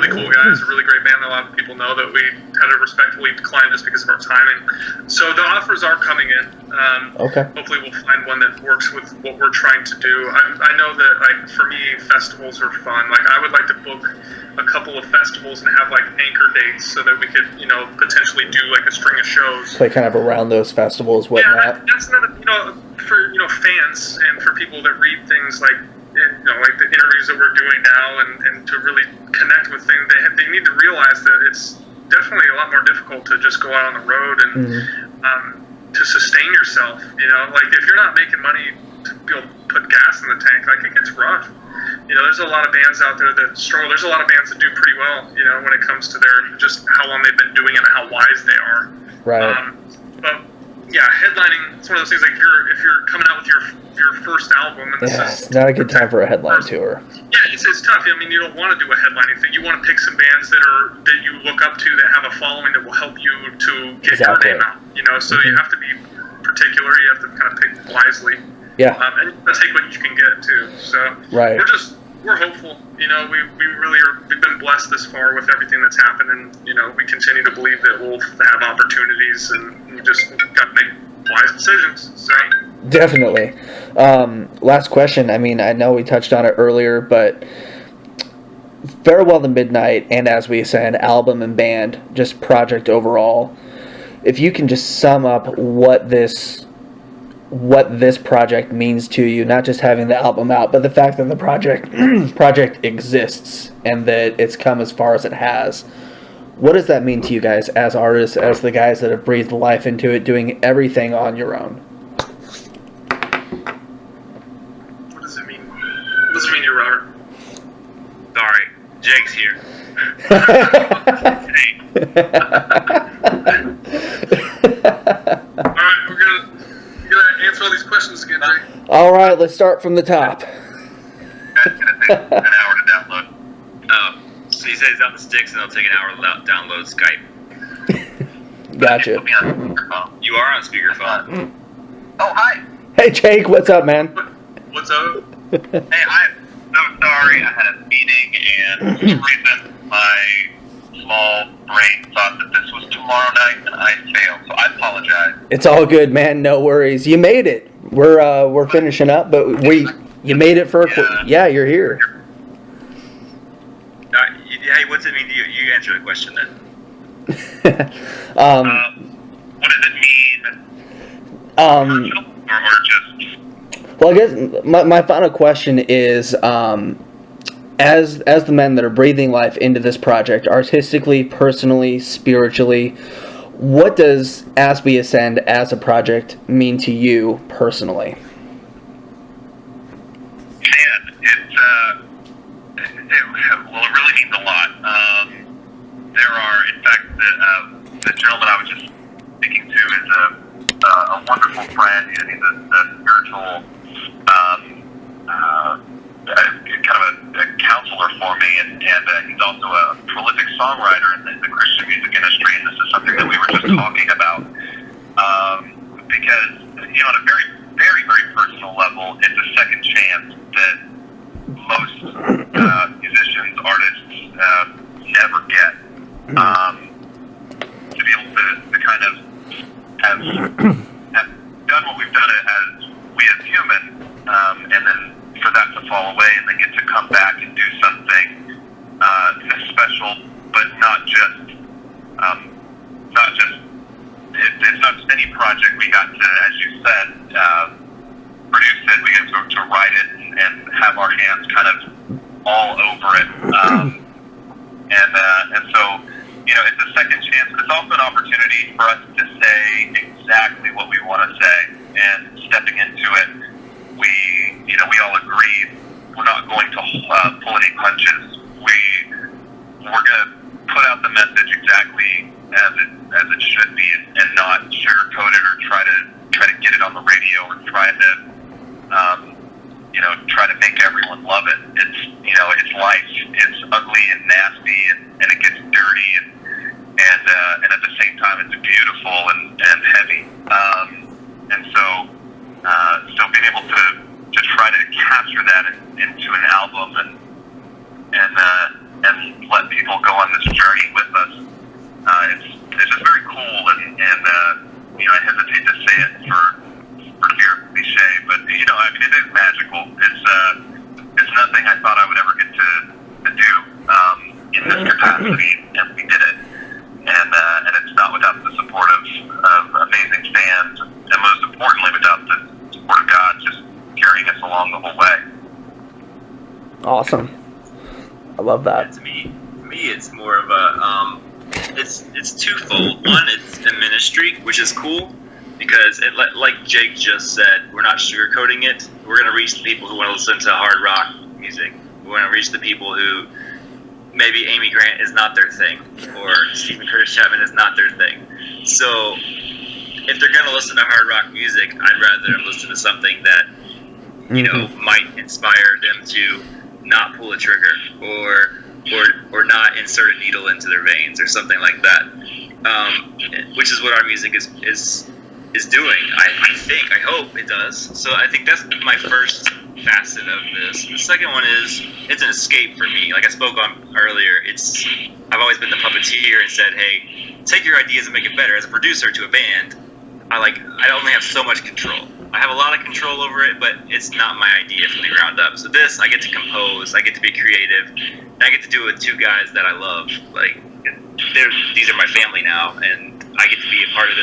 cool guys, a really great band that a lot of people know that we had to respectfully decline just because of our timing. So the offers are coming in. Hopefully we'll find one that works with what we're trying to do. I know that, like, for me, festivals are fun. Like, I would like to book a couple of festivals and have, like, anchor dates so that we could, potentially do, like, a string of shows. Play kind of around those festivals, whatnot. Yeah, that's another, for, fans and for people that read things like, like the interviews that we're doing now and to really connect with things, they need to realize that it's definitely a lot more difficult to just go out on the road and to sustain yourself. Like if you're not making money to be able to put gas in the tank, like it gets rough. There's a lot of bands out there that struggle. There's a lot of bands that do pretty well, when it comes to their just how long they've been doing it and how wise they are. Right. But yeah, headlining, it's one of those things like if you're coming out with your first album and it's not a good time for a headline tour. Yeah, it's tough. I mean, you don't want to do a headlining thing. You want to pick some bands that you look up to that have a following that will help you to get your name out. So you have to be particular. You have to kind of pick wisely. Yeah. And take what you can get too. So we're hopeful. We really we've been blessed this far with everything that's happened, and we continue to believe that we'll have opportunities, and we just got to make wise decisions. So. Definitely. Last question. I mean, I know we touched on it earlier, but Farewell to Midnight and As We Ascend, album and band, just project overall. If you can just sum up what this project means to you, not just having the album out, but the fact that the project exists and that it's come as far as it has. What does that mean to you guys as artists, as the guys that have breathed life into it, doing everything on your own? What does it mean? What does it mean to you, Robert? Sorry, Jake's here. All right, we're gonna answer all these questions again, Jake. All right, let's start from the top. It's gonna take an hour to download. So he says he's out the sticks, and it'll take an hour to download Skype. Gotcha. You are on speakerphone. Oh, hi. Hey, Jake, what's up, man? What's up? Hey, I'm so sorry. I had a meeting, and for some reason, my small brain thought that this was tomorrow night, and I failed, so I apologize. It's all good, man. No worries. You made it. We're finishing up, but you made it for a yeah, you're here. Hey, what's it mean to you? You answer the question then. What does it mean? Or just... Well, I guess my final question is, as the men that are breathing life into this project, artistically, personally, spiritually, what does As We Ascend as a project mean to you personally? It really means a lot. There are, in fact, the gentleman I was just speaking to is a wonderful friend. He's a spiritual, kind of a counselor for me, and he's also a prolific songwriter in the Christian music industry, and this is something that we were just talking about. Because, on a very, very, very personal level, it's a second chance that most musicians, artists never get. have done what we've done as we as humans, and then for that to fall away and then get to come back and do something special, but not just it's not just any project. We got to, as you said, produce it. We got to write it and have our hands kind of all over it. And so, it's a second chance, but it's also an opportunity for us to say exactly what we want to say. And stepping into it, we all agreed we're not going to pull any punches. We're going to put out the message exactly as it should be, and not sugarcoat it or try to get it on the radio or try to make everyone love it. It's life. It's ugly and nasty, and it gets dirty, and at the same time it's beautiful and heavy. And so being able to try to capture that into an album and let people go on this journey with us, it's just very cool, and I hesitate to say it for fear of cliche, but it is magical. It's nothing I thought I would ever get to do in this capacity, and we did it. And it's not without the support of amazing fans, and most importantly, without the support of God just carrying us along the whole way. Awesome. I love that. To me, it's more of a it's twofold. One, it's a ministry, which is cool because like Jake just said, we're not sugarcoating it. We're going to reach the people who want to listen to hard rock music. We're going to reach the people who maybe Amy Grant is not their thing, or Stephen Curtis Chapman is not their thing. So if they're going to listen to hard rock music, I'd rather them listen to something that might inspire them to not pull a trigger or not insert a needle into their veins or something like that, which is what our music is doing. I hope it does. So I think that's my first facet of this. The second one is it's an escape for me. Like I spoke on earlier, I've always been the puppeteer and said, hey, take your ideas and make it better. As a producer to a band, I only have so much control. I have a lot of control over it, but it's not my idea from the ground up. So this, I get to compose, I get to be creative, and I get to do it with two guys that I love. These are my family now, and I get to be a part of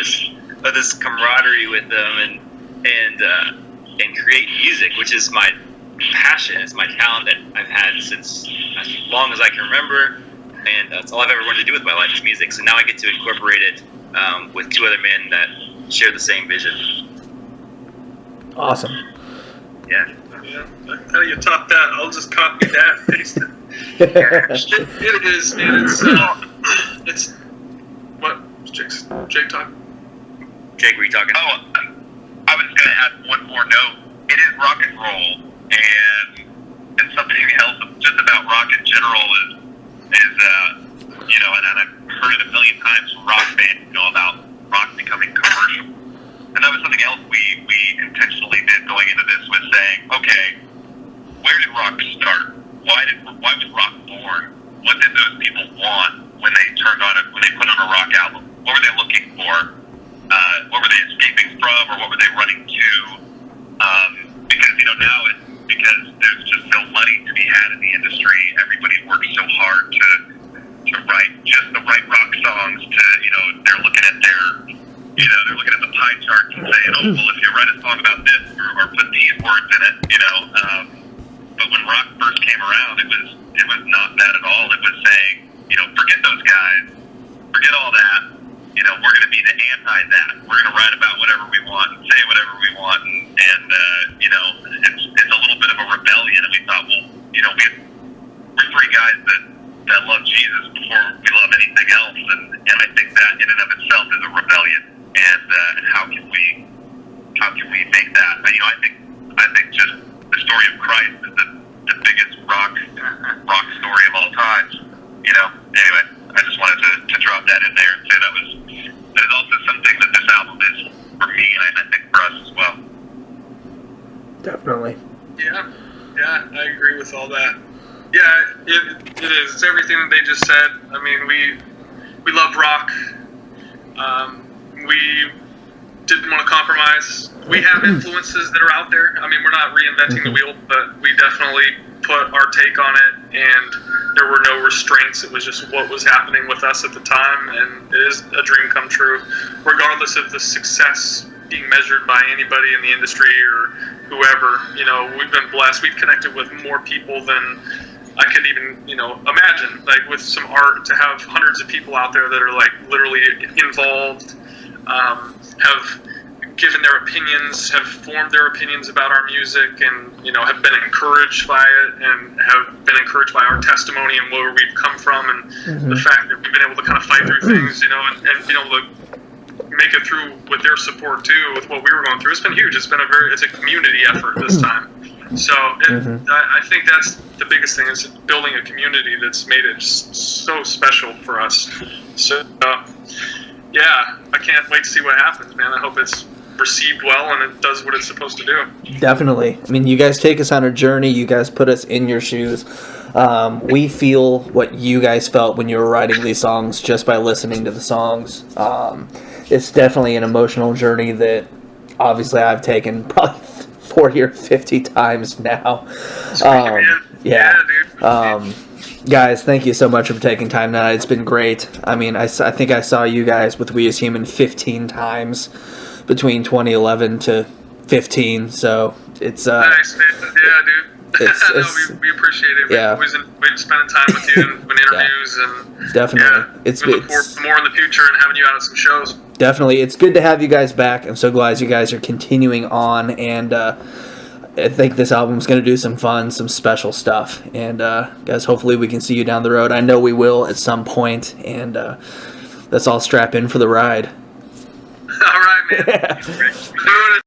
this camaraderie with them and create music, which is my passion. It's my talent that I've had since as long as I can remember, and that's all I've ever wanted to do with my life is music. So now I get to incorporate it with two other men that share the same vision. Awesome. Yeah. How do you top that? I'll just copy that and paste it. It is, man. It's what? Jake talking? Jake, were you talking? Oh, I was going to add one more note. It is rock and roll, and something else just about rock in general is and I've heard it a million times from rock fans, about rock becoming commercial. And that was something else we intentionally did going into this, was saying, okay, where did rock start? Why was rock born? What did those people want when they put on a rock album? What were they looking for? What were they escaping from, or what were they running to? Because now because there's just no money to be had in the industry. Everybody works so hard to write just the right rock songs. They're looking at the pie charts and saying, oh, well, if you write a song about this or put these words in it, But when rock first came around, it was not that at all. It was saying, forget those guys, forget all that. We're going to be the anti that. We're going to write about whatever we want and say whatever we want, and it's a little bit of a rebellion. And we thought, well, we're three guys that love Jesus before we love anything else, and I think that in and of itself is a rebellion. And how can we make that? I think just the story of Christ is the biggest rock story of all time. Anyway, I just wanted to drop that in there and say that is also something that this album is for me, and I think for us as well. Definitely. Yeah, I agree with all that. Yeah, it is. It's everything that they just said. I mean, we love rock. didn't want to compromise. We have influences that are out there. I mean, we're not reinventing the wheel, but we definitely put our take on it, and there were no restraints. It was just what was happening with us at the time, and it is a dream come true, regardless of the success being measured by anybody in the industry or whoever. You know, we've been blessed. We've connected with more people than I could even, imagine. Like, with some art, to have hundreds of people out there that are, like, literally involved, have given their opinions, have formed their opinions about our music, and, have been encouraged by it, and have been encouraged by our testimony and where we've come from, and the fact that we've been able to kind of fight through things, and being able to make it through with their support too, with what we were going through. It's been huge. It's a community effort this time. So I think that's the biggest thing, is building a community that's made it so special for us. So yeah, I can't wait to see what happens, man. I hope it's received well and it does what it's supposed to do. Definitely. I mean, you guys take us on a journey. You guys put us in your shoes. We feel what you guys felt when you were writing these songs just by listening to the songs. It's definitely an emotional journey that obviously I've taken probably 40 or 50 times now. Guys, thank you so much for taking time tonight. It's been great. I mean, I think I saw you guys with We As Human 15 times between 2011 to 15, so it's nice, man. Yeah, dude. We appreciate it. Yeah. We've been spending time with you and doing interviews, and definitely. We look forward to more in the future and having you out at some shows. Definitely. It's good to have you guys back. I'm so glad you guys are continuing on, and I think this album's going to do some fun, some special stuff. And guys, hopefully we can see you down the road. I know we will at some point, and let's all strap in for the ride. All right, man. Doing it.